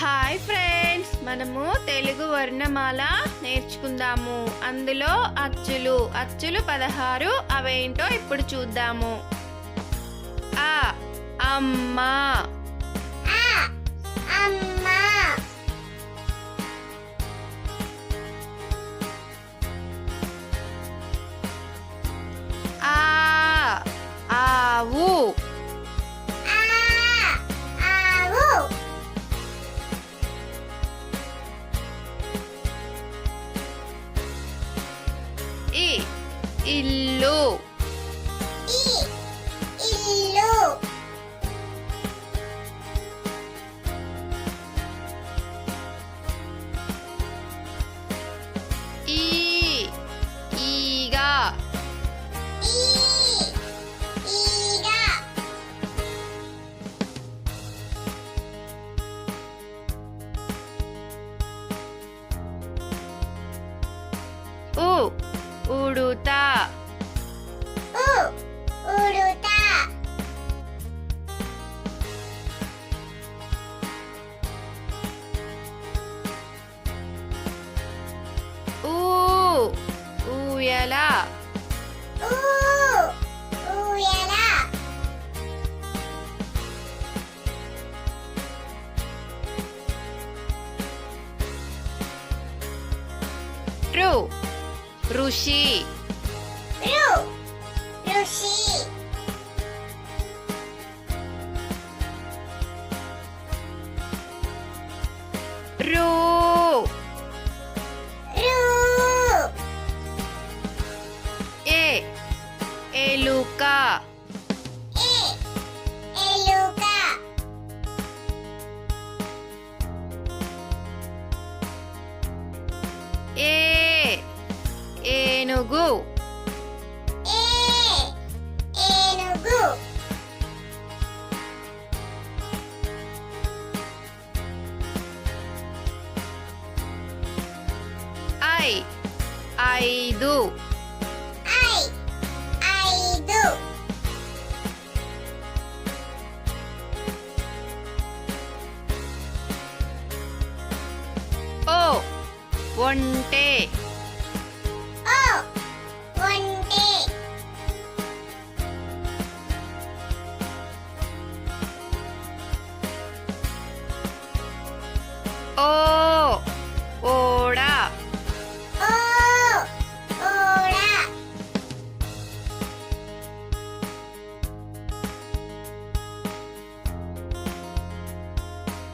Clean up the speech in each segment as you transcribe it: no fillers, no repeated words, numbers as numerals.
Hi friends, మనము తెలుగు వర్ణమాల నేర్చుకుందాము. అందులో అచ్చులు 16. అవేంటో ఇప్పుడు చూద్దాము. ఆ అమ్మ, ఆ ఆవు, ఇ ఇల్లు, ఈ ఈగ, ఉ ఉడుత, ఊ ఊయల, ఋ ఋషి, రు ఏ ఎలుక, ఏ ఏనుగు, ఐ ఐదు, ఓ ఒంటె, ఓ ఓడ,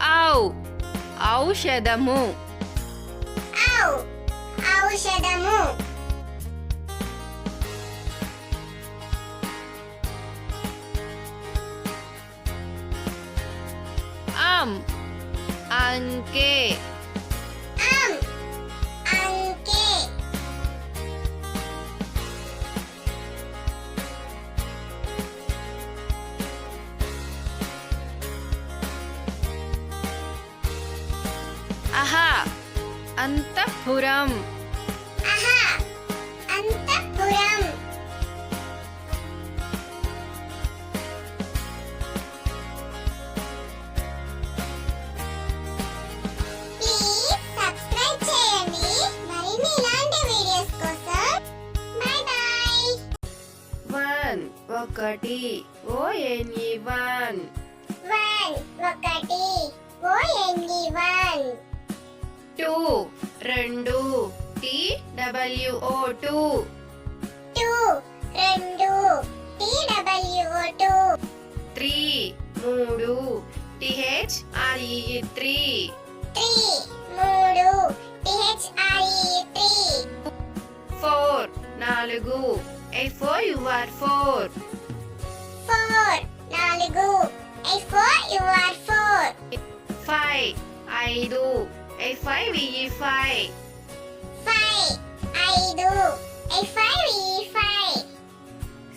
ఔ ఔషధము, అం అంకె, అహా అంతఃపురం, వన్ ఒకటి ONE వన్, టూ రెండు TWO త్రీ మూడు THREE ఫోర్ నాలుగు FOUR ఫైవ్ ఐదు FIVE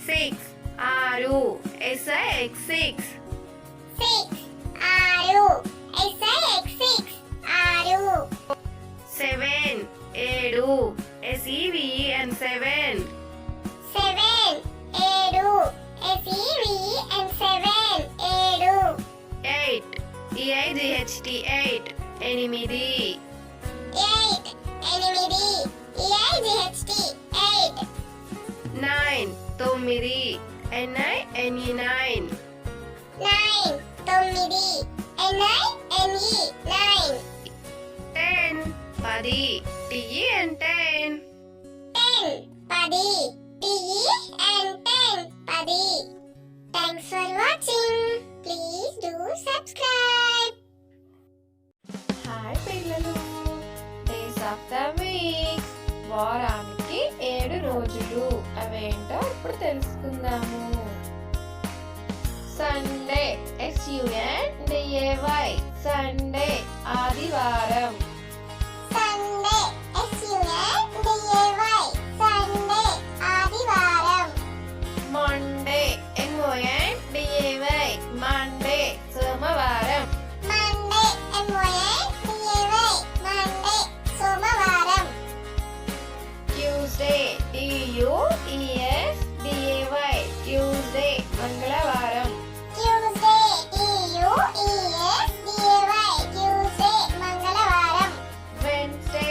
సిక్స్ ఆరు SIX సెవెన్ ఏడు SEVEN ఎయిట్ EIGHT 8 ఎనిమిది 8 8 EIGHT 8 9 తొమ్మిది NINE 9 9 NINE 9 10 10 TEN 10 10 10 Thanks for watching. Please do subscribe. Hi పిల్లలు, డేస్ ఆఫ్ ద వీక్, వారానికి 7 రోజులు. అవేంటో ఇప్పుడు తెలుసుకుందాము. సండే SUNDAY సండే ఆదివారం. Sunday SUNDAY Sunday ఆదివారం. మండే MONDAY మండే సోమవారం. Monday MONDAY Monday సోమవారం. ట్యూస్డే TUESDAY ట్యూస్డే మంగళవారం. Tuesday TUESDAY Tuesday మంగళవారం. వెన్స్డే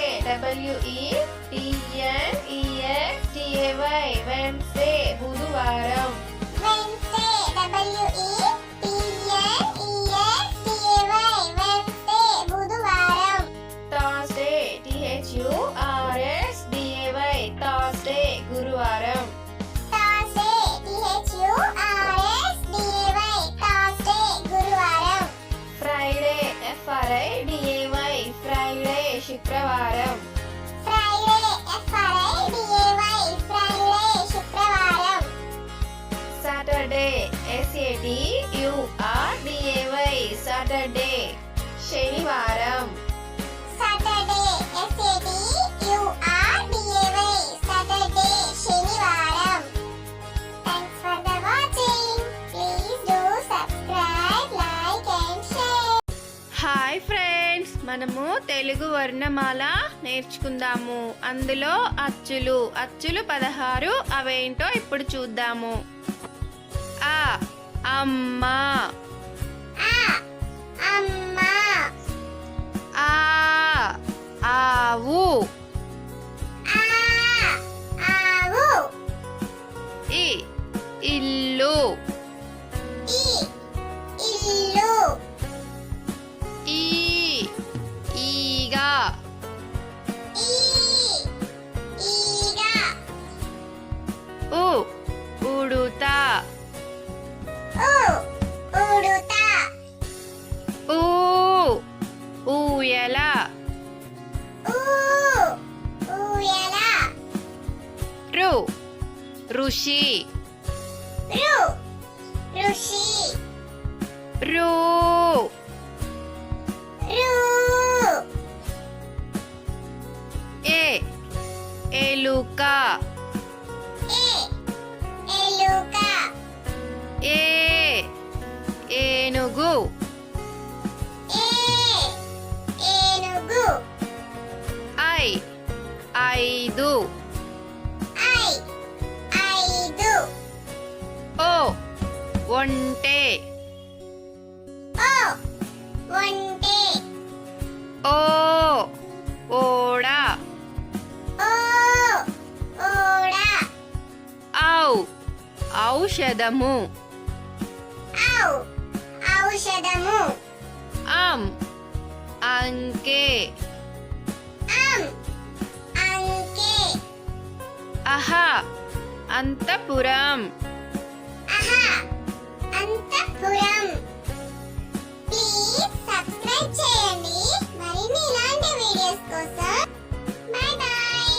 WEDNESDAY వెన్స్డే బుధవారం. Wednesday WEDNESDAY Wednesday బుధవారం. థర్స్డే THURSDAY థర్స్డే గురువారం. Thursday THURSDAY Thursday గురువారం. ఫ్రైడే FRIDAY ఫ్రైడే శుక్రవారం. Friday FRIDAY Friday శుక్రవారం. సాటర్డే SATURDAY సాటర్డే శనివారం. Saturday SATURDAY Saturday శనివారం. Thanks for the watching. Please do subscribe, like and share. Hi friends, మనము తెలుగు వర్ణమాల నేర్చుకుందాము. అందులో అచ్చులు 16. అవేంటో ఇప్పుడు చూద్దాము. ఆ అమ్మ, ఆ అమ్మ. ఆ ఆవు, ఆ ఆవు. ఇ ఇల్లు, ఈ ఇల్లు. ఈ ఈగ, ఈ ఈగ. ఉ ఉడుత, ఊ ఉడుత. ఊ ఊయల, ఊ ఊయల. రు ఋషి, రు ఋషి. రు రు ఏ ఎలుక, ఏ ఎలుక. ఏ ఏనుగు, ఏ ఏనుగు. I 5 I 5. ఓ ఒంటె, ఓ ఒంటె. ఓ ఓడ, ఓ ఓడ. ఔ ఔషధము, ఔ ఔషధము. అం అంకె, అం అంకె. అహ అంతపురం. ఆహా అంతఃపురం. ప్లీజ్ సబ్స్క్రైబ్ చేయండి మరిన్ని ఇలాంటి వీడియోస్ కోసం. By by.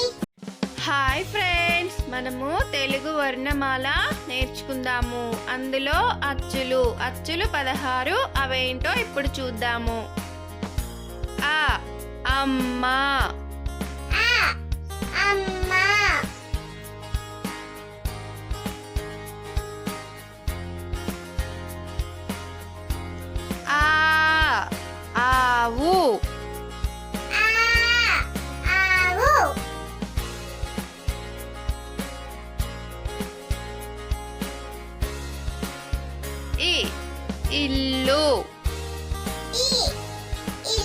హాయ్ ఫ్రెండ్స్, మనము తెలుగు వర్ణమాల నేర్చుకుందాము. అందులో అచ్చులు 16. అవేంటో ఇప్పుడు చూద్దాము. ఆ అమ్మ, ఆ అమ్మ. ఆ ఆవు, ఆ ఆవు. ఇ ఇల్లు, ఈ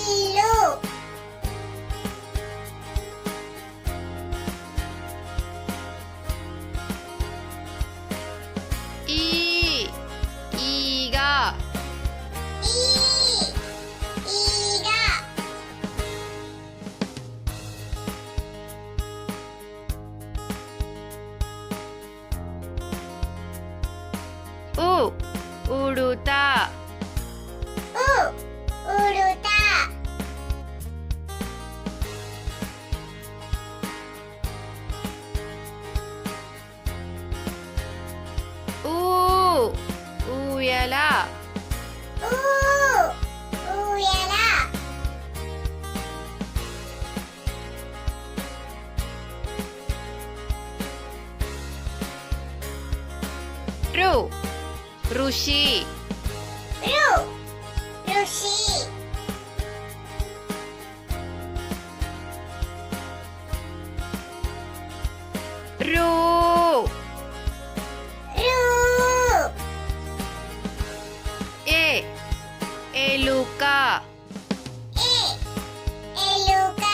ఊయల ఊ ఊయల రు ఋషి రు ఋషి రు రు ఏ ఎలుక ఏ ఎలుక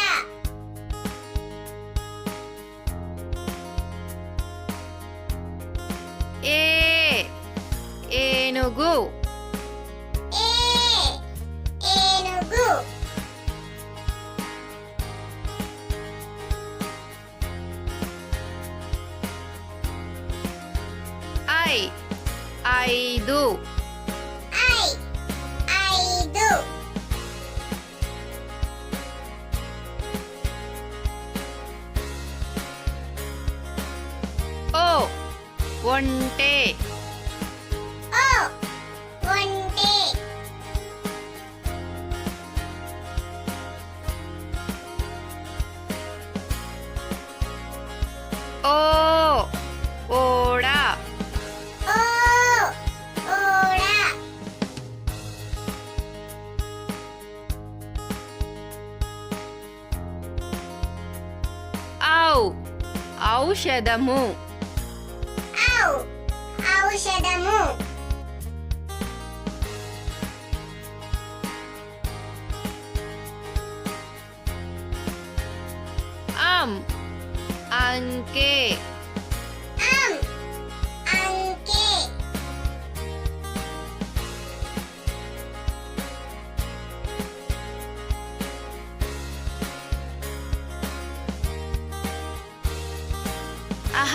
ఏ ఏనుగు ఏ ఏనుగు ఐ ఐదు ఐ ఐదు ఓ ఒంటె ఓ ఒంటె ఓ ఓడ ఓ ఓడ ఔ ఔషధము ఔ ఔషధము అం అంకె అం అంకె అహ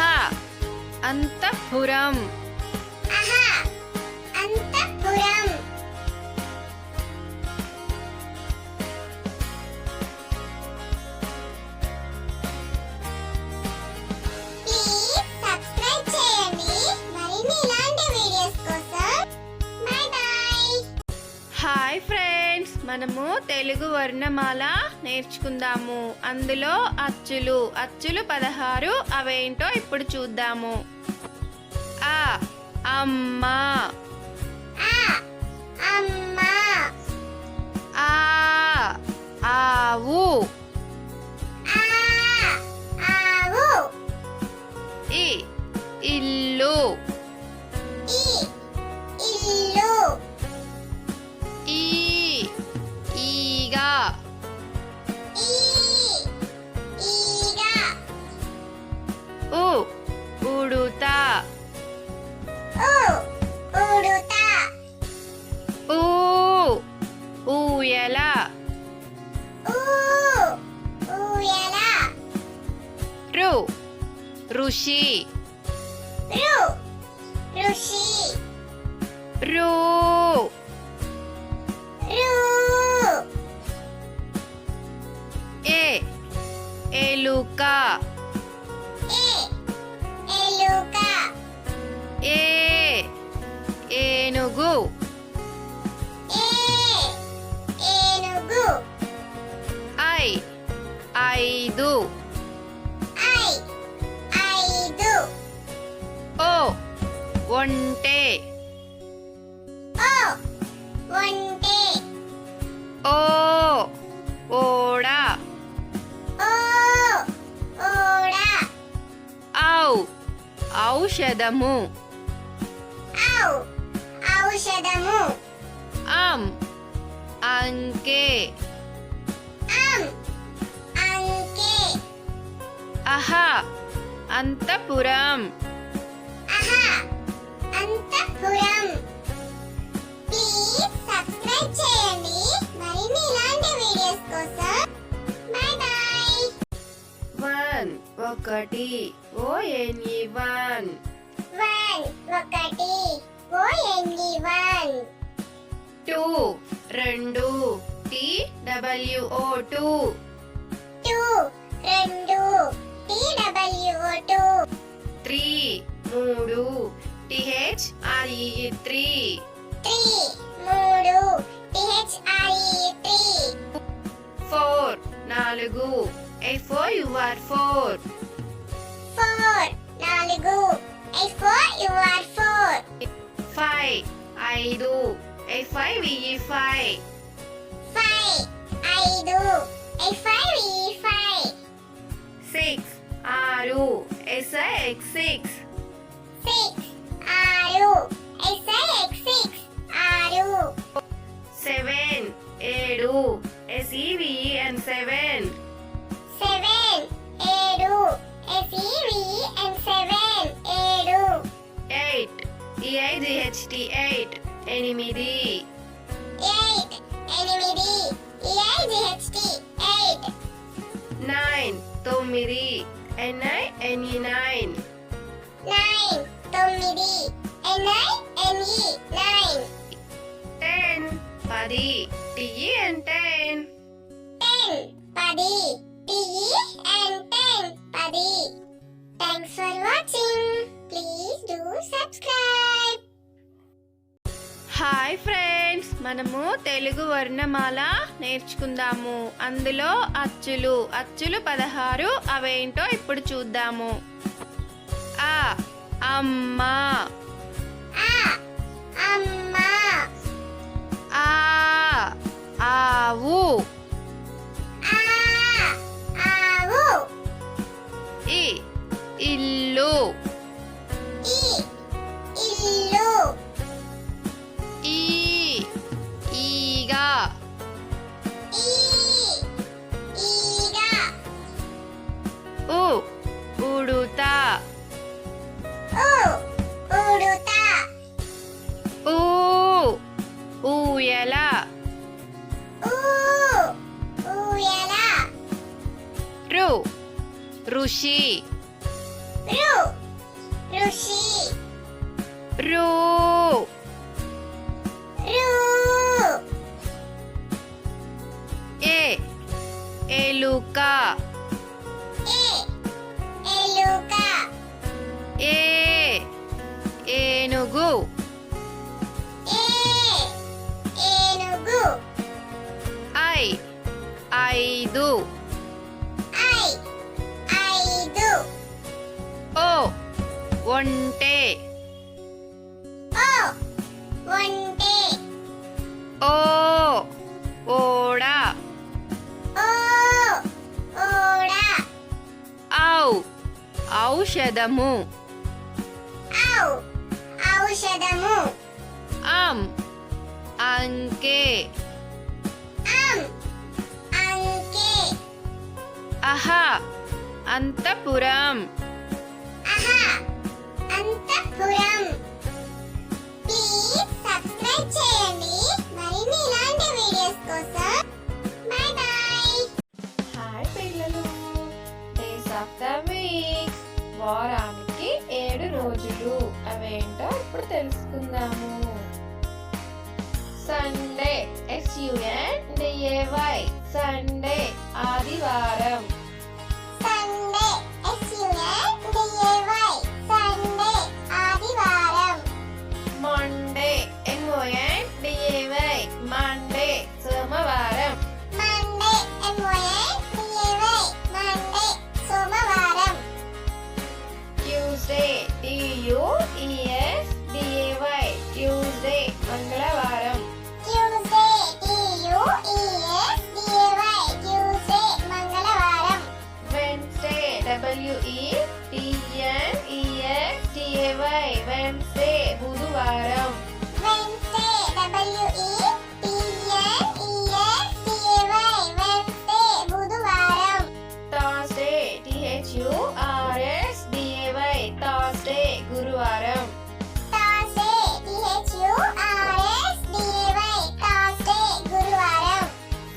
అంతఃపురం అహ అంతఃపురం ప్లీజ్ సబ్స్క్రైబ్ చేయండి మరిన్ని ఇలాంటి వీడియోస్ కోసం బై బై హాయ్ ఫ్రెండ్స్ మనము తెలుగు వర్ణమాల నేర్చుకుందాము అందులో అచ్చులు 16 అవేంటో ఇప్పుడు చూద్దాము ఆ అమ్మ ఆ అమ్మ ఆ ఆవు ఆ ఆవు ఇ ఇల్లు ఈ ఇల్లు ఈ ఈగ ఈ ఈగ ఉ ఉడుత ఊ ఉడుత ఊ ఊయల ఊ ఊయల రు ఋషి రు ఋషి రు రు ఏ ఎలుక ఏ ఎలుక ఏ ఏనుగు ఏ ఏనుగు ఐ ఐదు ఐ ఐదు ఓ ఒంటె ఓ ఒంటె ఓ ఓడ ఓ ఓడ ఔ ఔషధము ఔ ఔషధము అం అంకె అం అంకె అహ అంతఃపురం అహ అంతఃపురం ప్లీజ్ సబ్స్క్రైబ్ చేయండి మరిన్ని ఇలాంటి వీడియోస్ కోసం బై బై వన్ ఒకటి ఓఎన్ఈ వన్ ఒకటి ONE1 టూ రెండు TWO టూ 2 TWO2 త్రీ మూడు THREE three Tree. Moodu. THREE. 4 4 FOUR 4 4. Nalugu. FOUR 4. 5 5 FIVE 5 5. 5. FIVE 5. 6 6 SIX 6 6. 6. SIX 6. 7 7 SEVEN 7 7. 7. SEVEN 7. 8 EIGHT 8 8 8. 8. EIGHT 8. 9 9 NINE 9 9. 9. NINE 9. 10 10 TEN 10 10. 10. TEN 10. Thanks for watching. Please do subscribe. Hi friends, మనము తెలుగు వర్ణమాల నేర్చుకుందాము. అందులో అచ్చులు 16 అవేంటో ఇప్పుడు చూద్దాము. ఆ అమ్మ, A. Amma. ఆ ఆవు, A. Avu. ఇ ఇల్లు, I. Illu. ఈ ఈగ, I. Iga. Uh ఉడుత, U. Uduta. ఊ ఊయల, U. Uyala. రు ఋషి, Ru. Rushi. రు Ru. ఏ ఎలుక, E. Eluka. ఏ ఏనుగు, E. Enugu. ఐ ఐదు, I. Aidu. ఓ ఒంటె, O. Onte. ఓ ఓడ, O. Oda. ఔ ఔషధము, Au. Aushadamu. అం అంకె, Am. Anke. అహ Anantapuram. Aha. Antapuram. Please subscribe చేయండి మరిన్ని ఇలాంటి వీడియోస్ కోసం. Bye bye. హాయ్ పిల్లలు, డేస్ ఆఫ్ ద వీక్, వారానికి 7 రోజులు అవేంటో ఇప్పుడు తెలుసుకుందాము. సండే SUNDAY సండే ఆదివారం. Sunday. SUNDAY. Sunday. ఆదివారం. మండే MONDAY మండే సోమవారం. Monday. MONDAY. Monday. సోమవారం. ట్యూస్డే TUESDAY ట్యూస్డే మంగళవారం. Tuesday. TUESDAY. Tuesday. మంగళవారం. వెన్స్డే WEDNESDAY వెన్స్డే బుధవారం. Wednesday. WEDNESDAY. Wednesday. బుధవారం. థర్స్డే THURSDAY థర్స్డే గురువారం. Thursday. THURSDAY. Thursday. గురువారం.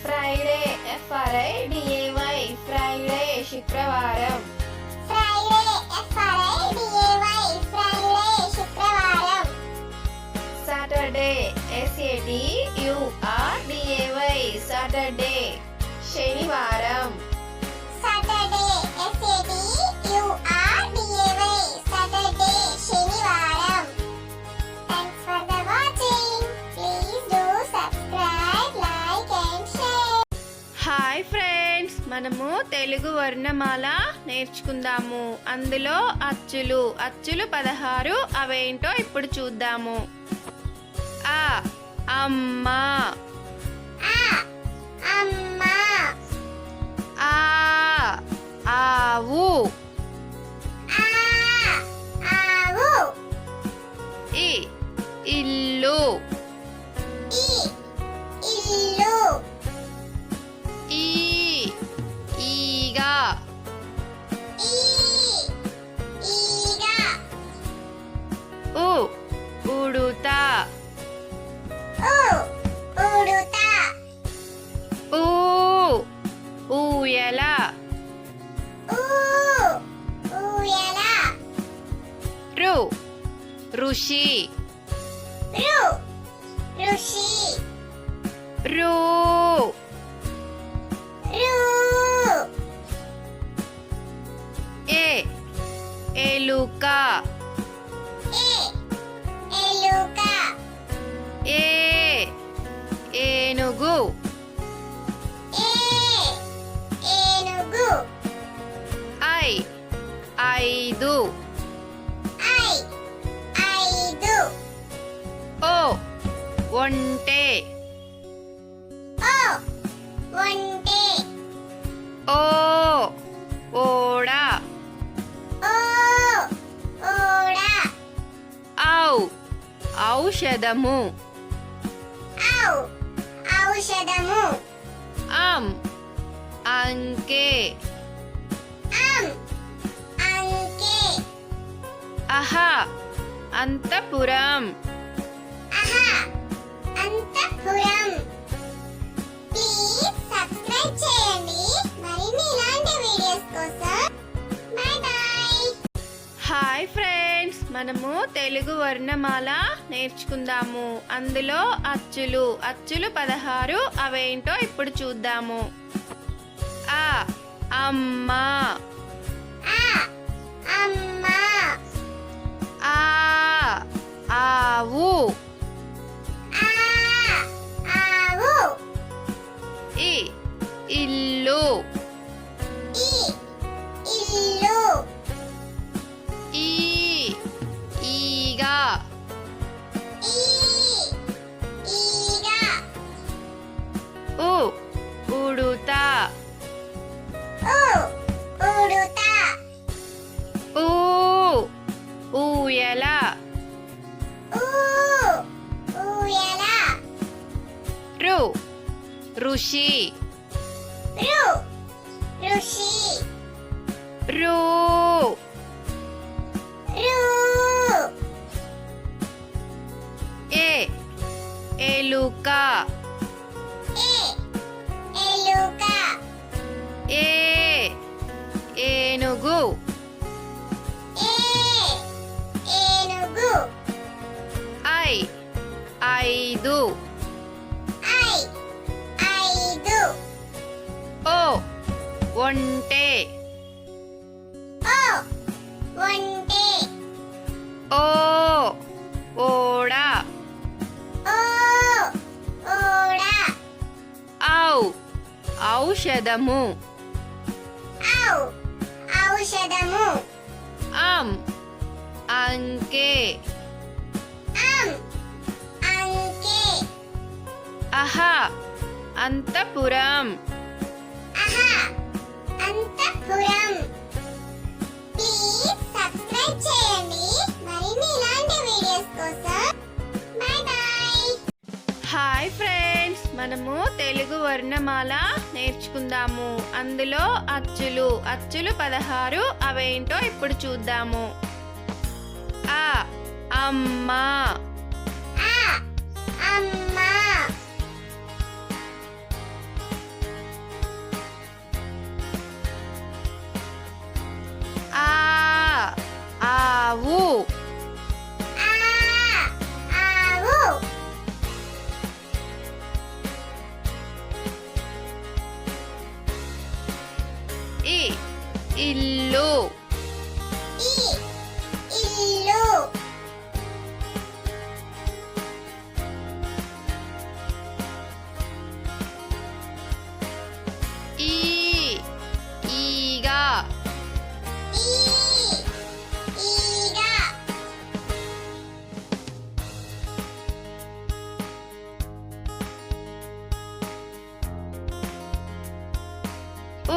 ఫ్రైడే FRIDAY ఫ్రైడే శుక్రవారం. Friday. FRIDAY. Friday. శుక్రవారం. సాటర్డే SATURDAY సాటర్డే శనివారం. Saturday. SATURDAY. Saturday. శనివారం. Thanks for the watching. Hi friends, మనము తెలుగు వర్ణమాల నేర్చుకుందాము. అందులో అచ్చులు 16. అవేంటో ఇప్పుడు చూద్దాము. ఆ అమ్మ, అమ్మ, ఆ ఆవు, ఆవు, ఇ ఇల్లు, ఇల్లు, ఈ ఈగ, ఈగ, ఉ ఉడుత, ఉడుత, ఊ ఊయల, ఊయల, రు ఋషి, ఋషి, రు ఏ ఎలుక, ఎలుక, ఏ ఏనుగు, ఏనుగు, ఐ 5, ఐదు, ఓ ఒంటె, ఒంటె, ఓ ఓడ, ఓడ, ఔ ఔషధము, ఔషధము, అంకె, అంకె, అహ అంతఃపురం. అంతఃపురం. ప్లీజ్ సబ్స్క్రైబ్ చేయండి మరిన్ని ఇలాంటి వీడియోస్ కోసం. By by. హాయ్ ఫ్రెండ్స్, మనము తెలుగు వర్ణమాల నేర్చుకుందాము. అందులో అచ్చులు 16. అవేంటో ఇప్పుడు చూద్దాము. ఆ అమ్మ, అమ్మ, ఆ ఆవు, ఆవు, ఇ ఇల్లు, ఇల్లు, ఈ ఈగ, ఈగ, ఉ ఉడుత, ఉడుత, ఊ ఊయల, ఊయల, రు ఋషి, ఋషి, రు ఏ ఎలుక, ఎలుక, ఏ ఏనుగు, ఏనుగు, ఐ 5, ఐదు, ఓ ఒంటె, ఒంటె, ఓ ఓడ, ఓడ, ఔ ఔషధము, ఔషధము, అంకె, అంకె, అహ అంతఃపురం. అంతఃపురం. ప్లీజ్ సబ్స్క్రైబ్ చేయండి మరిన్ని ఇలాంటి వీడియోస్ కోసం. By by. హాయ్ ఫ్రెండ్స్, మనము తెలుగు వర్ణమాల నేర్చుకుందాము. అందులో అచ్చులు 16. అవేంటో ఇప్పుడు చూద్దాము. ఆ అమ్మ, అమ్మ, ఆ ఆవు, ఆవు, ఇ ఇల్లు, ఇల్లు,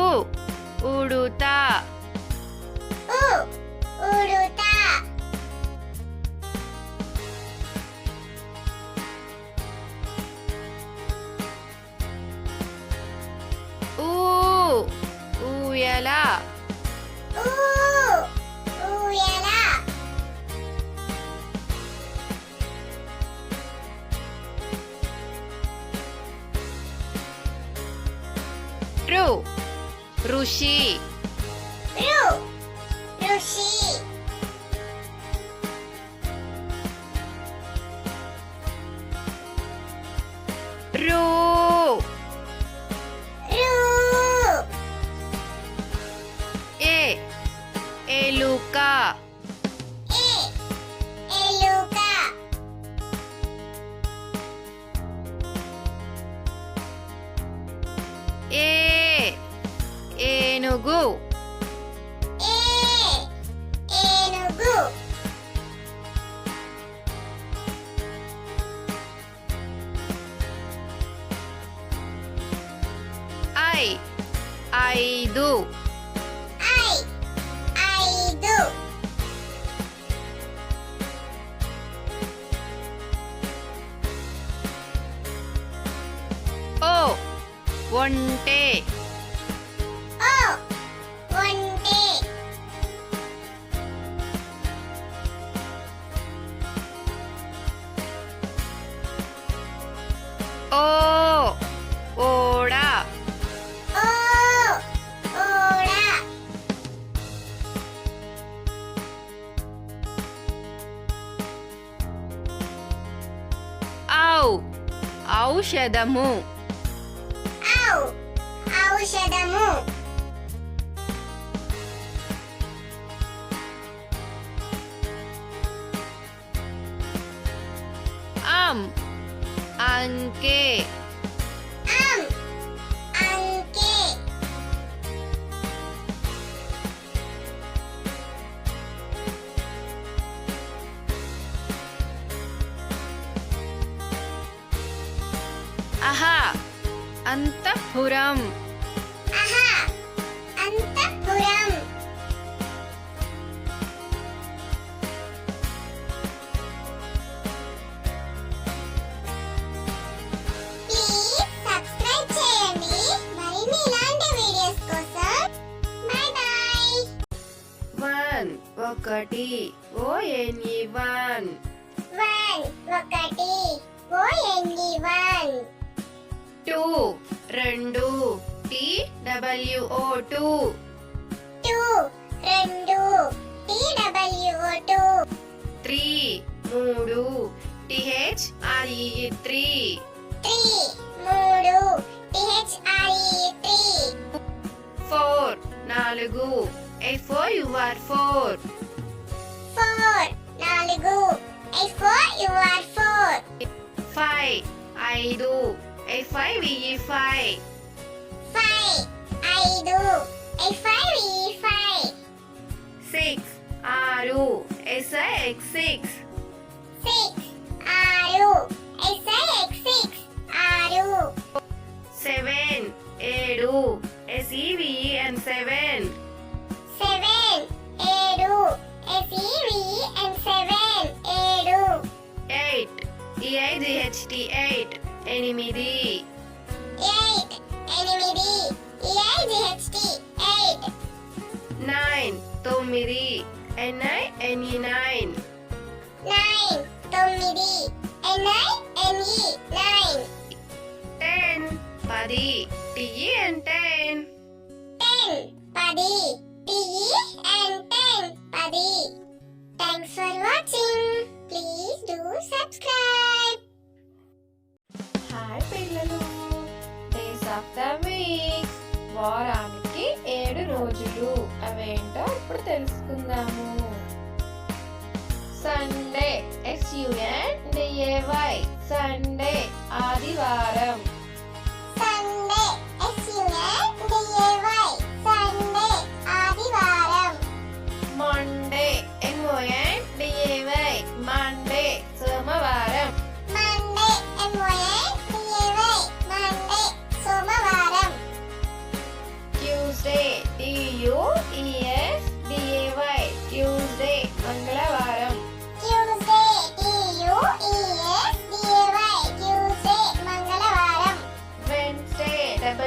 ఉ ఉడుత ఉ ఉడుత ఊ ఊయల ఊ ఊయల రు ఋషి రు ఋషి రు రు ఏ ఎలుక ఏ ఎలుక ఏ ఏనుగు ఏ ఏనుగు ఐ ఐదు ఐ ఐదు ఓ ఒంటె ఓ ఒంటె ఓ ఓడ ఓ ఓడ ఔ ఔషధము ఔ ఔషధము అం అంకె అం అంకె అహా అంతఃపురం అహా అంతఃపురం ప్లీజ్ సబ్స్క్రైబ్ చేయండి మరిన్ని ఇలాంటి వీడియోస్ కోసం బై బై వన్ ఒకటి ఓఎన్ఈ వన్ 1 ఒకటి ONE1 టూ రెండు TWO టూ 2 TWO2 త్రీ మూడు THREE త్రీ 3 THRE3 ఫోర్ నాలుగు FOUR ఫోర్ 4 FOUR4 ఫైవ్ ఐదు FIVE ఫైవ్ 5 FIVE5 సిక్స్ ఆరు SIX సిక్స్ 6 SIX6 సెవెన్ ఏడు SEVEN seven 7 SEVEN7 eight EIGHT eight ఎనిమిది 8 EIGHT8 nine తొమ్మిది NINE nine 9 NINE9 ten పది TEN ten 10 10 Thanks for watching. Please do subscribe. Hi పిల్లలు, days of the week, వారానికి 7 రోజులు. అవేంటో ఇప్పుడు తెలుసుకుందాము. సండే SUNDAY సండే ఆదివారం. Sunday SUNDAY Sunday ఆదివారం. మండే MONDAY మండే సోమవారం. Monday MONDAY Monday సోమవారం. ట్యూస్డే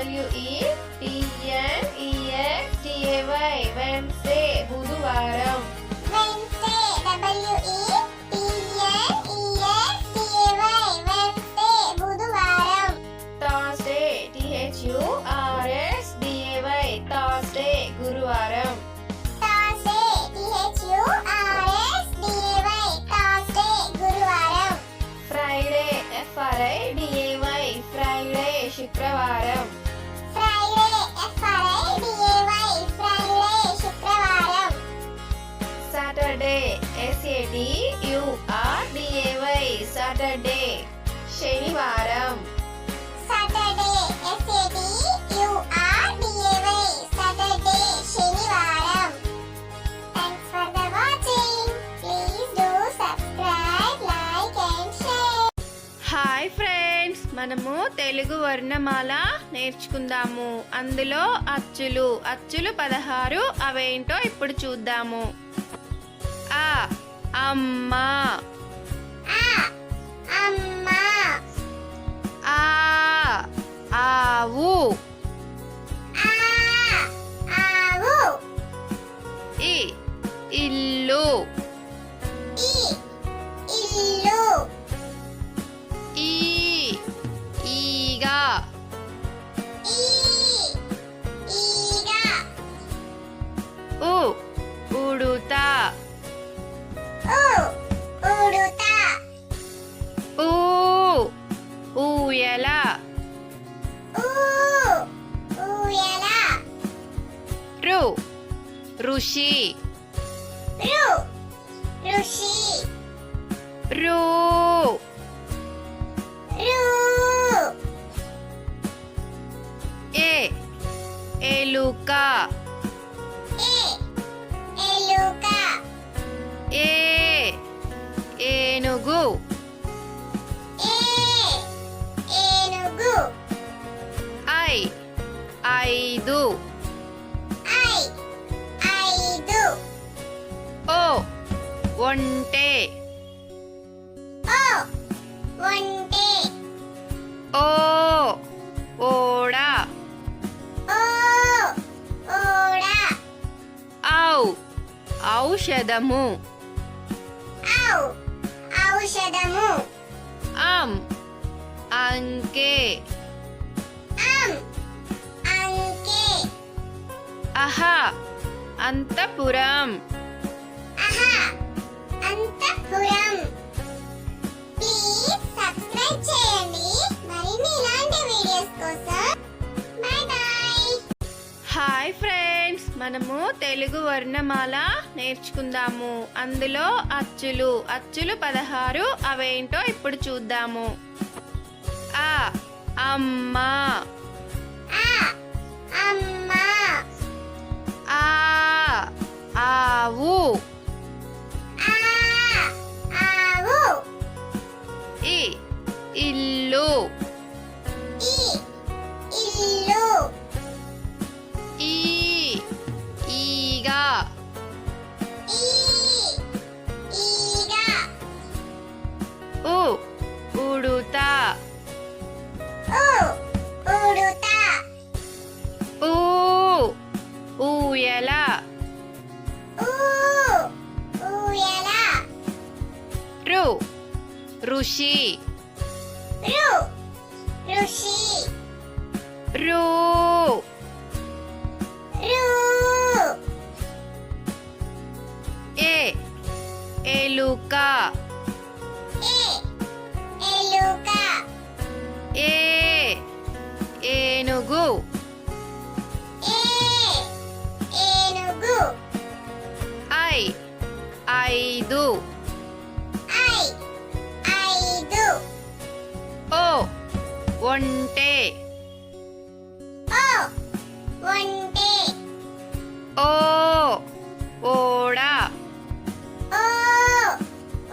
WEDNESDAY వెన్స్డే బుధవారం. Wednesday, WEDNESDAY Wednesday బుధవారం. థర్స్డే THURSDAY థర్స్డే గురువారం. Thursday, THURSDAY Thursday గురువారం. ఫ్రైడే FRIDAY ఫ్రైడే శుక్రవారం. Friday, FRIDAY Friday శుక్రవారం. సాటర్డే SATURDAY సాటర్డే శనివారం. Saturday, SATURDAY Saturday శనివారం. Thanks for the watching. Please do subscribe, like and share. Hi friends, మనము తెలుగు వర్ణమాల నేర్చుకుందాము. అందులో అచ్చులు 16 అవేంటో ఇప్పుడు చూద్దాము. ఆ అమ్మ, ఆ అమ్మ, ఆ ఆవు, ఆ ఆవు, ఇ ఇల్లు, ఈ ఇల్లు, ఈ ఈగ, ఈ ఈగ, ఉ ఉడుత, ఊ ఉడుత, ఊ ఊయల, ఊ ఊయల, రు ఋషి, రు ఋషి, రు రు ఏ ఎలుక, ఏ ఎలుక, ఏ ఏనుగు, ఏ ఏనుగు, ఐ ఐదు, ఐ ఐదు, ఓ ఒంటె, ఓ ఒంటె, ఓ ఓడ, ఓ ఓడ, ఔ ఔషధము, ఔ ఔషధము, అంకె, అంకె, అహ అంతఃపురం. అహ అంతఃపురం. ప్లీజ్ సబ్స్క్రైబ్ చేయండి మరిన్ని ఇలాంటి వీడియోస్ కోసం. By by. హాయ్ ఫ్రెండ్స్, మనము తెలుగు వర్ణమాల నేర్చుకుందాము. అందులో అచ్చులు 16 అవేంటో ఇప్పుడు చూద్దాము. ఆ అమ్మ, ఆ అమ్మ, ఆ ఆవు, ఆ ఆవు, ఇ ఇల్లు, ఈ ఇల్లు, ఈ ఈగ, ఈ ఈగ, ఉ ఉడుత, ఊ ఉడుత, ఊ ఊయల, ఊ ఊయల, రు ఋషి, రు ఋషి, రు రు ఏ ఎలుక, ఏ ఎలుక, ఏ ఏనుగు, ఏ ఏనుగు, ఐ ఐదు, ఐ ఐదు, ఓ ఒంటె, ఓ ఒంటె, ఓ ఓడ, ఓ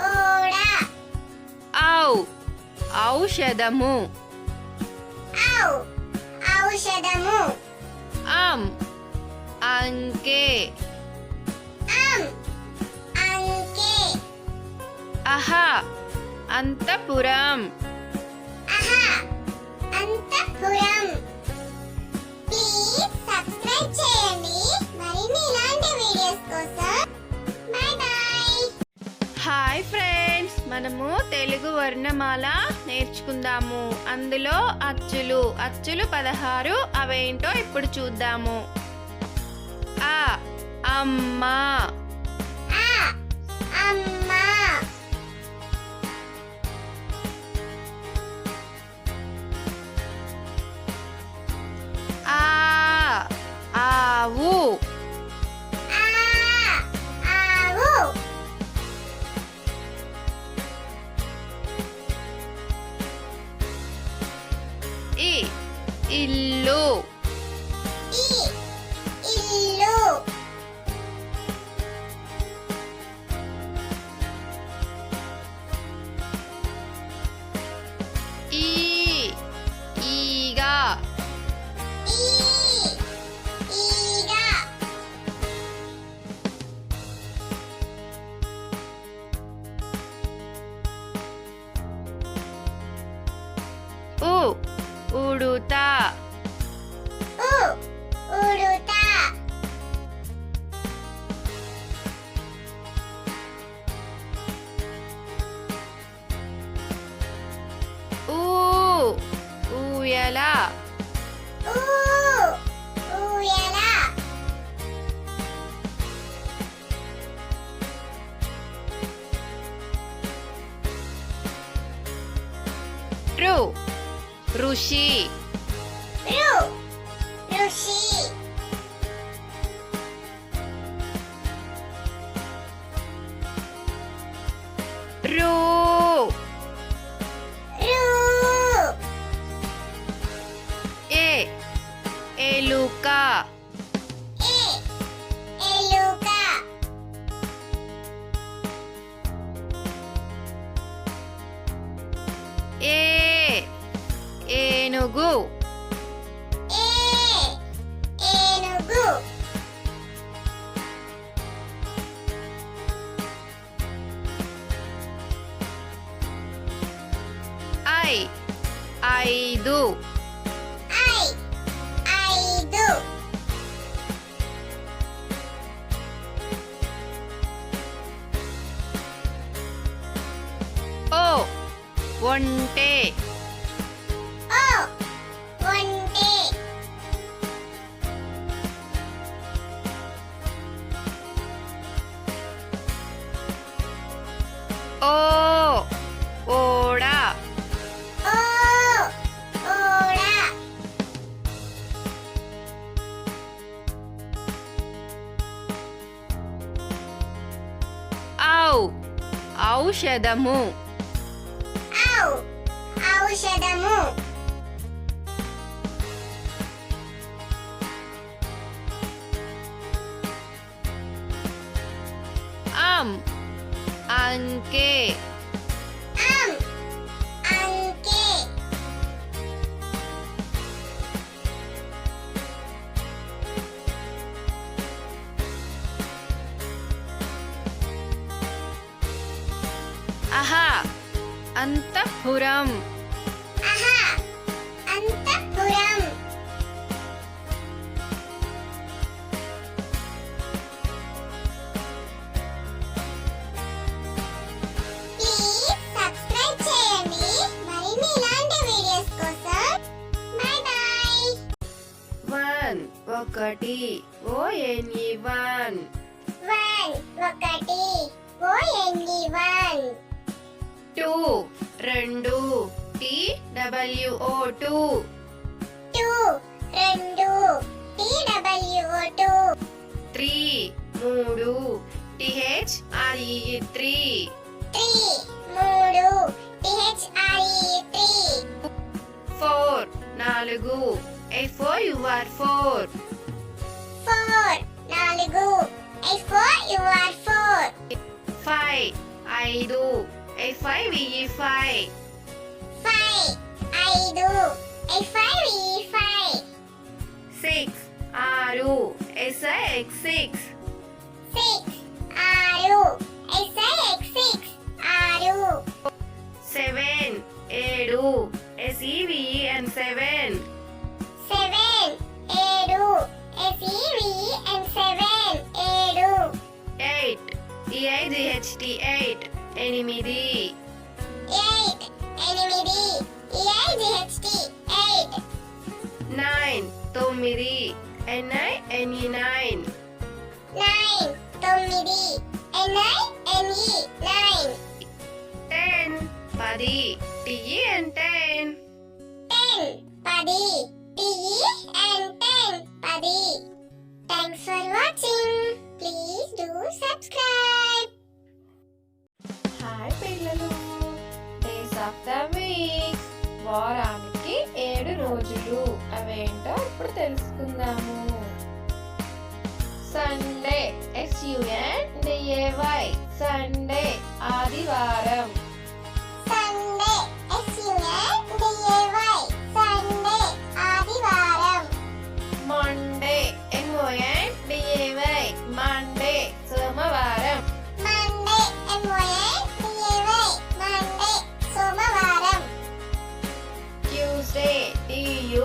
ఓడ, ఔ ఔషధము, ఔ ఔషధము, అంకె, అంకె, అహ అంతఃపురం. అహ అంతఃపురం. మనము తెలుగు వర్ణమాల నేర్చుకుందాము. అందులో అచ్చులు 16. అవేంటో ఇప్పుడు చూద్దాము. ఆ అమ్మ, ఆ అమ్మ, ఆ ఆవు, ఆ ఆవు, ఇ ఇల్లు, ఈ ఇల్లు, ఈ ఈగ, ఈ ఈగ, ఉ ఉడుత, ఉ ఉడుత, ఊ ఊయల, ఊ ఊయల, రు ఋషి, రు ఋషి, రు రు ఏ ఎలుక, ఏ ఎలుక, ఏ ఏనుగు, ఏ ఏనుగు, ఐ ఐదు, ఐ ఐదు, ఓ ఒంటె, ఓ ఒంటె, ఓ ఓడ, ఓ ఓడ, ఔ ఔషధము, ఔ ఔషధము, అం అంకె, అం అంకె, అహా అంతఃపురం, అహా అంతఃపురం, ప్లీజ్ సబ్స్క్రైబ్ చేయండి మరిన్ని ఇలాంటి వీడియోస్ కోసం. By by. వన్ ఒకటి ONE వన్, 1 ఒకటి ONE1, టూ రెండు TWO టూ, 2 TWO2, త్రీ మూడు THREE త్రీ, 3 THRE3, ఫోర్ నాలుగు FOUR ఫోర్, 4 FOUR4, ఫైవ్ ఐదు FIVE ఫైవ్, 5 FIVE5, సిక్స్ ఆరు SIX సిక్స్, 6 SIX6, 7 ఏడు SEVEN seven, 7 SEVEN7, 8 EIGHT eight ఎనిమిది, NINE 9. 9 తొమ్మిది NINE 9. 10 10 TEN 10. 10 10 TEN 10. Thanks for watching. Please do subscribe. Hi పిల్లలు, days of the week, వారానికి 7 రోజులు. అవేంటో ఇప్పుడు తెలుసుకుందాము. సండే SUNDAY, సండే ఆదివారం. సండే SUNDAY, సండే ఆదివారం. మండే MONDAY, మండే సోమవారం. మండే MONDAY, మండే సోమవారం. ట్యూస్డే TUESDAY,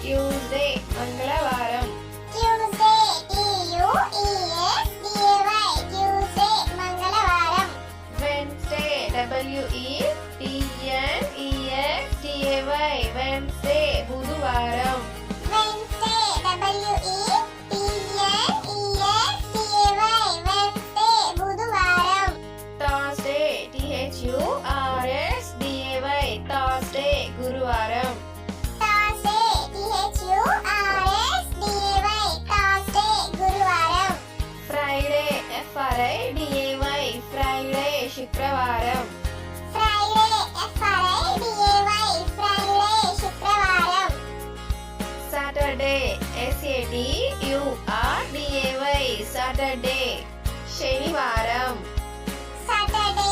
ట్యూస్డే మంగళవారం. ట్యూస్డే TUESDAY, ట్యూస్డే మంగళవారం. వెన్స్డే WEDNESDAY, వెన్స్డే బుధవారం. వెన్స్డే WEDNESDAY, వెన్స్డే బుధవారం. థర్స్డే THURSDAY, థర్స్డే గురువారం. థర్స్డే THURSDAY, థర్స్డే గురువారం. ఫ్రైడే FRIDAY, ఫ్రైడే శుక్రవారం. ఫ్రైడే FRIDAY, ఫ్రైడే శుక్రవారం. సాటర్డే SATURDAY, సాటర్డే శనివారం. సాటర్డే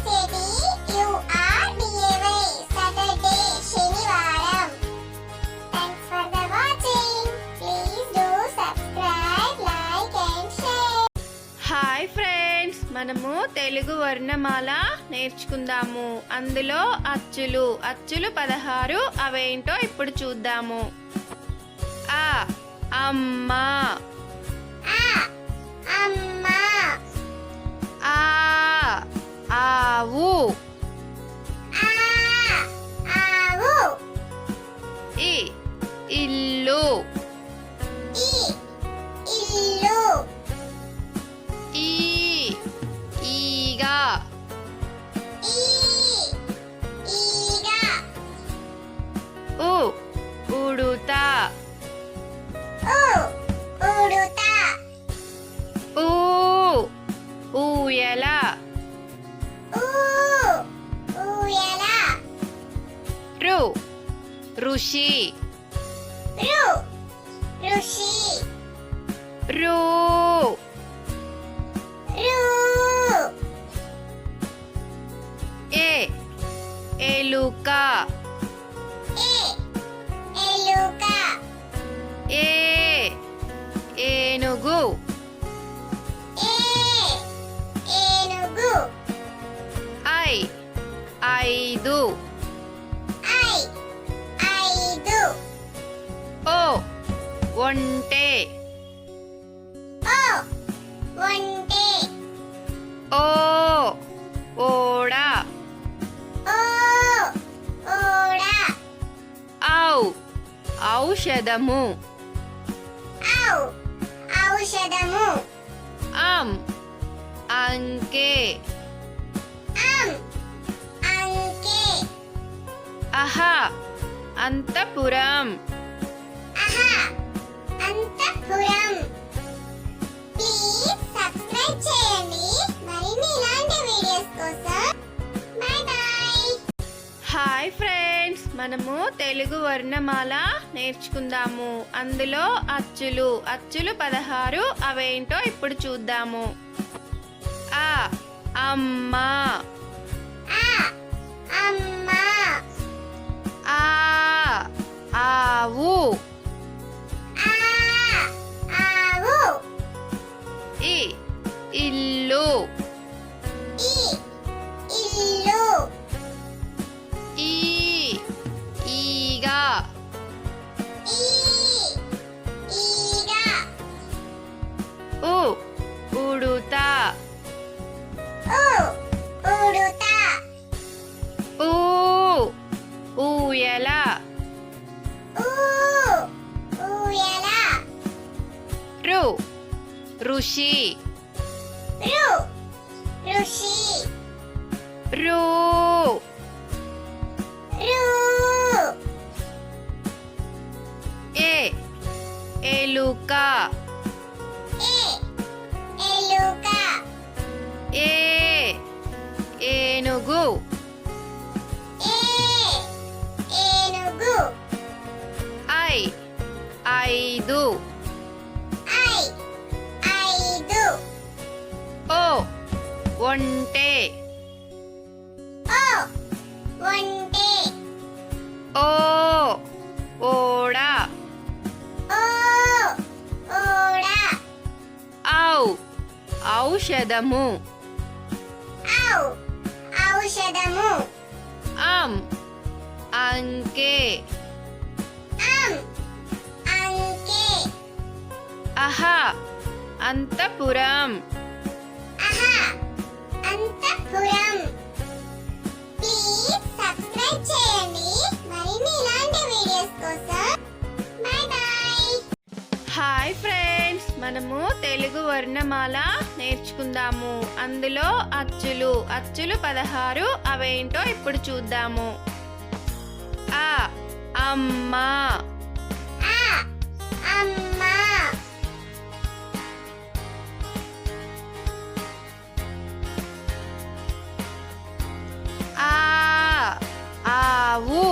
SATURDAY, సాటర్డే శనివారం. Thanks for the watching. Please do subscribe, like and share. Hi friends, మనము తెలుగు వర్ణమాల నేర్చుకుందాము. అందులో అచ్చులు 16. అవేంటో ఇప్పుడు చూద్దాము. ఆ అమ్మ. ఆ అమ్మ. ఆ ఆవు. ఆ ఆవు. ఇ ఇల్లు. ఈ ఇల్లు. ఈ ఈగ. ఈ ఈగ. ఉ ఉడుత. ఊ ఉడుత. ఊ ఊయల. ఊ ఊయల. రు ఋషి. రు ఋషి. రు రు ఏ ఎలుక. ఏ ఎలుక. ఏ ఏనుగు. ఏ ఏనుగు. ఐ 5. ఐ 5. ఓ ఒంటె. ఓ ఒంటె. ఓ ఓడ. ఓ ఓడ. ఔ ఔషధము. ఔ ఔషధము. అంకె. అంకె. అహ అంతఃపురం. ఆహా అంతఃపురం. ప్లీజ్ సబ్స్క్రైబ్ చేయండి మరిన్ని ఇలాంటి వీడియోస్ కోసం. By by. హాయ్ ఫ్రెండ్స్, మనము తెలుగు వర్ణమాల నేర్చుకుందాము. అందులో అచ్చులు 16. అవేంటో ఇప్పుడు చూద్దాము. ఆ అమ్మ. ఆ అమ్మ. ఆ ఆవు. ఆ ఆవు. ఇ ఇల్లు. ఈ ఇల్లు. ఈ ఈగ. ఈ ఈగ. ఉ ఉడుత. ఊ ఉడుత. ఊ ఊయల. ఊ ఋషి రు ఋషి రు రు ఏ ఎలుక ఏ ఎలుక ఏ ఏనుగు ఏ ఏనుగు ఐ ఐదు ఐ ఐదు ఓ ఒంటె ఓ ఒంటె ఓ ఓడ ఓ ఓడ ఔ ఔషధము ఔ ఔషధము అంకె అంకె అహ అంతఃపురం ఆహా అంతఃపురం. ప్లీజ్ సబ్స్క్రైబ్ చేయండి మరిన్ని ఇలాంటి వీడియోస్ కోసం. By by. హాయ్ ఫ్రెండ్స్, మనము తెలుగు వర్ణమాల నేర్చుకుందాము. అందులో అచ్చులు 16 అవేంటో ఇప్పుడు చూద్దాము. ఆ అమ్మ ఆ అమ్మ ఆ ఆవు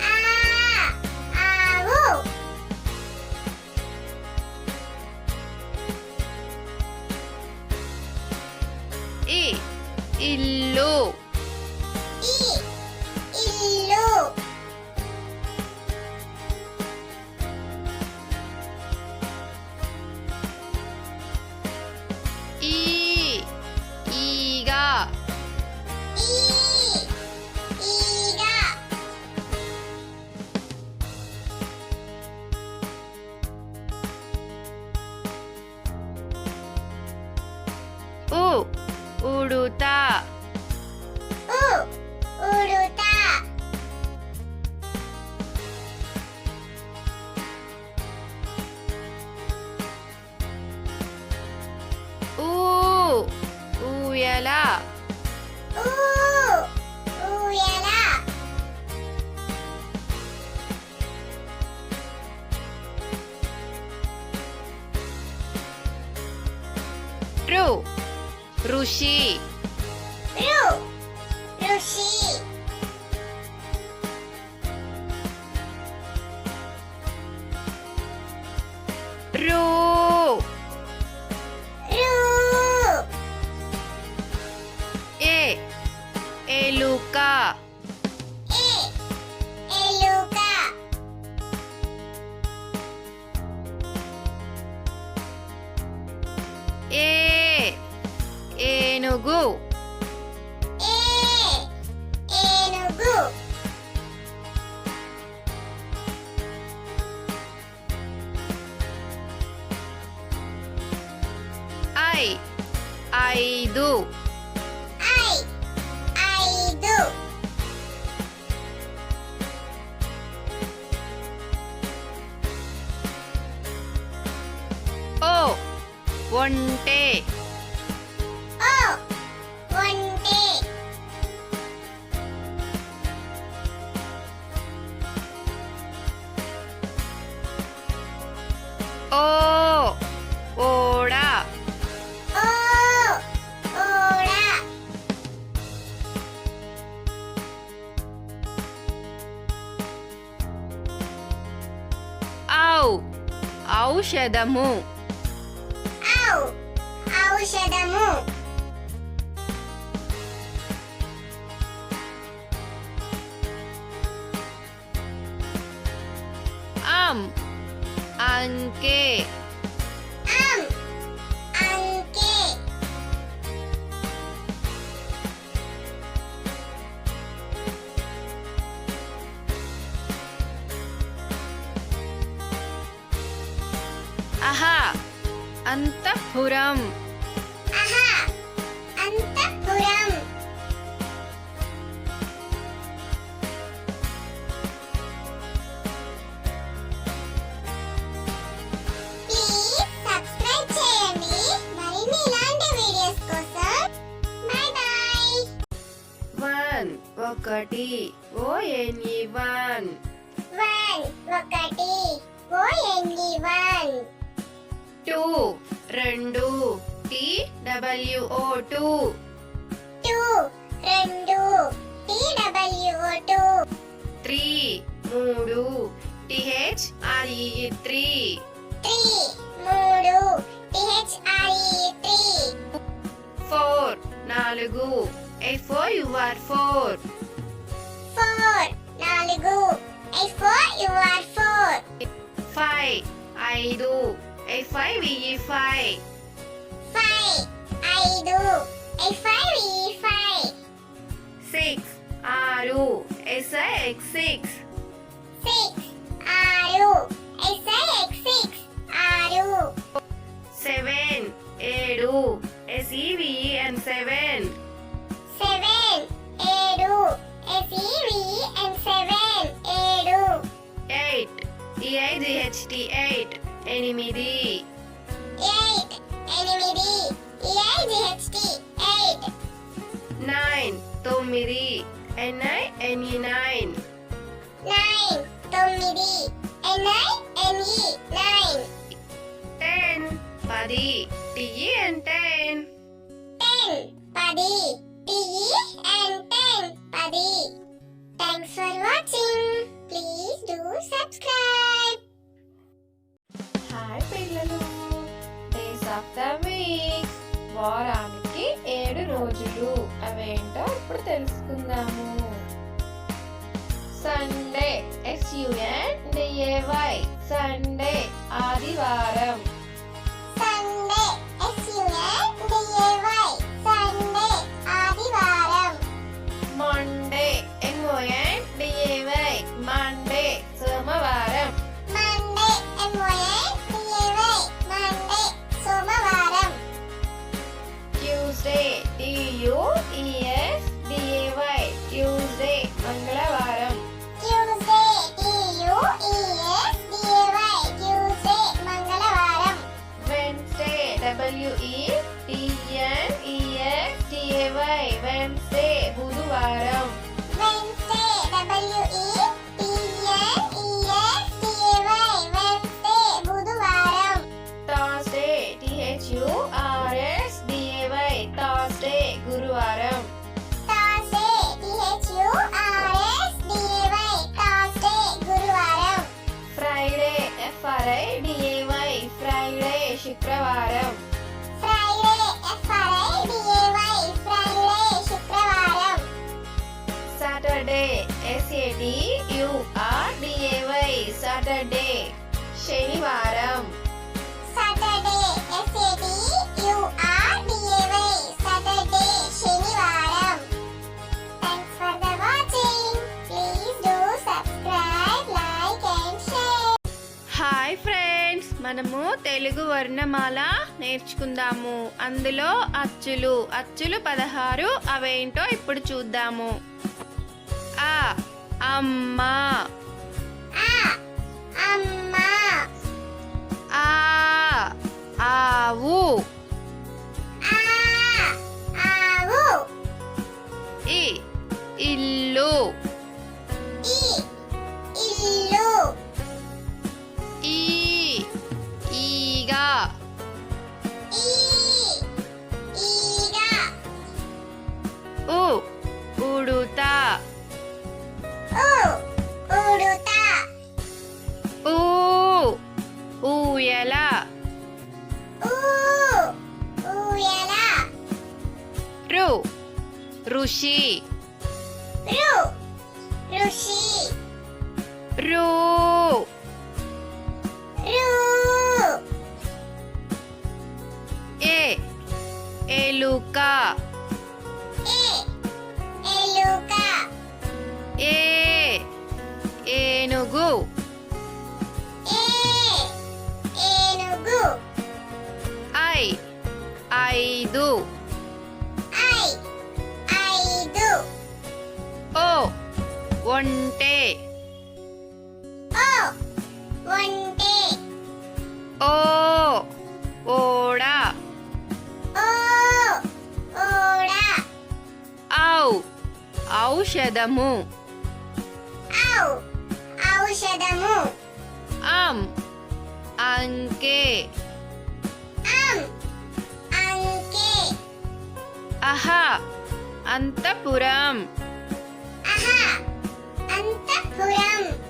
ఆ ఆవు ఇ ఇల్లు ఈ ఇల్లు ఈ ఈగ ఈ ఈగ ఉ ఉడుత ఉ ఉడుత ఊ ఊయల ఊ ఊయల రు ఋషి రు ఋషి రు రు ఏ ఎలుక ఏ ఎలుక ఏ ఏనుగు ఏ ఏనుగు ఐ ఐదు ఐ ఐదు ఓ ఒంటె ఓ ఒంటె ఓ ఓడ ఓ ఓడ ఔ ఔషధము ఔ ఔషధము అంకె అంకె అహ అంతఃపురం ఆహా అంతఃపురం. ప్లీజ్ సబ్స్క్రైబ్ ఒకటి ONE1 వన్ ఒకటి ONE1 2 రెండు TWO2 టూ రెండు TWO2 3 మూడు THREE3 త్రీ మూడు THREE3 4 నాలుగు FOUR4 ఫోర్ నాలుగు FOUR4 5 ఐదు FIVE5 ఫైవ్ ఐదు FIVE5 6 ఆరు SIX6 సిక్స్ ఆరు SIX6 ఆరు 7 ఏడు SEVEN7 సెవెన్ ఏడు SEVEN7 ఏడు 8 EIGHT8 ఎనిమిది ఎయిట్ ఎనిమిది EIGHT8 9 తొమ్మిది NINE9 నైన్ తొమ్మిది NINE9 10 పది TEN10 టెన్ పది TEN10 పది. Thanks for watching. Please do subscribe. Hi పిల్లలు, డేస్ ఆఫ్ ద వీక్, వారానికి 7 రోజులు. అవేంటో ఇప్పుడు తెలుసుకుందాము. సండే SUNDAY సండే ఆదివారం. సండే SUNDAY సండే ఆదివారం. మండే MONDAY మండే సోమవారం. మండే MONDAY మండే సోమవారం. ట్యూస్డే TUESDAY ట్యూస్డే మంగళవారం. ట్యూస్డే TUESDAY ట్యూస్డే మంగళవారం. వెన్స్డే WEDNESDAY వెన్స్డే బుధవారం. వెన్స్డే WEDNESDAY వెన్స్డే బుధవారం. థర్స్డే THURSDAY థర్స్డే గురువారం. థర్స్డే THURSDAY థర్స్డే గురువారం. ఫ్రైడే FRIDAY ఫ్రైడే శుక్రవారం. ఫ్రైడే FRIDAY ఫ్రైడే శుక్రవారం. సాటర్డే SATURDAY సాటర్డే శనివారం. సాటర్డే SATURDAY సాటర్డే శనివారం. Thanks for the watching. Please do subscribe, like and share. Hi friends, మనము తెలుగు వర్ణమాల నేర్చుకుందాము. అందులో అచ్చులు 16. అవేంటో ఇప్పుడు చూద్దాము. ఆ అమ్మ, ఆ అమ్మ. ఆ ఆవు, ఆ ఆవు. ఇ ఇల్లు, ఈ ఇల్లు. ఈ ఈగ, ఈ ఈగ. ఉ ఉడుత, ఊ ఉడుత. ఊ ఊయల, ఊ ఊయల. రు ఋషి, రు ఋషి. రు రు ఏ ఎలుక, ఏ ఎలుక. ఏ ఏనుగు, ఏ ఏనుగు. ఐ ఐదు, ఐ ఐదు. ఓ ఒంటె, ఓ ఒంటె. ఓ ఓడ, ఓ ఓడ. ఔ ఔషధము. ఔ ఔషధము. అం అంకె. అం అంకె. అహ అంతఃపురం. అహ అంతఃపురం.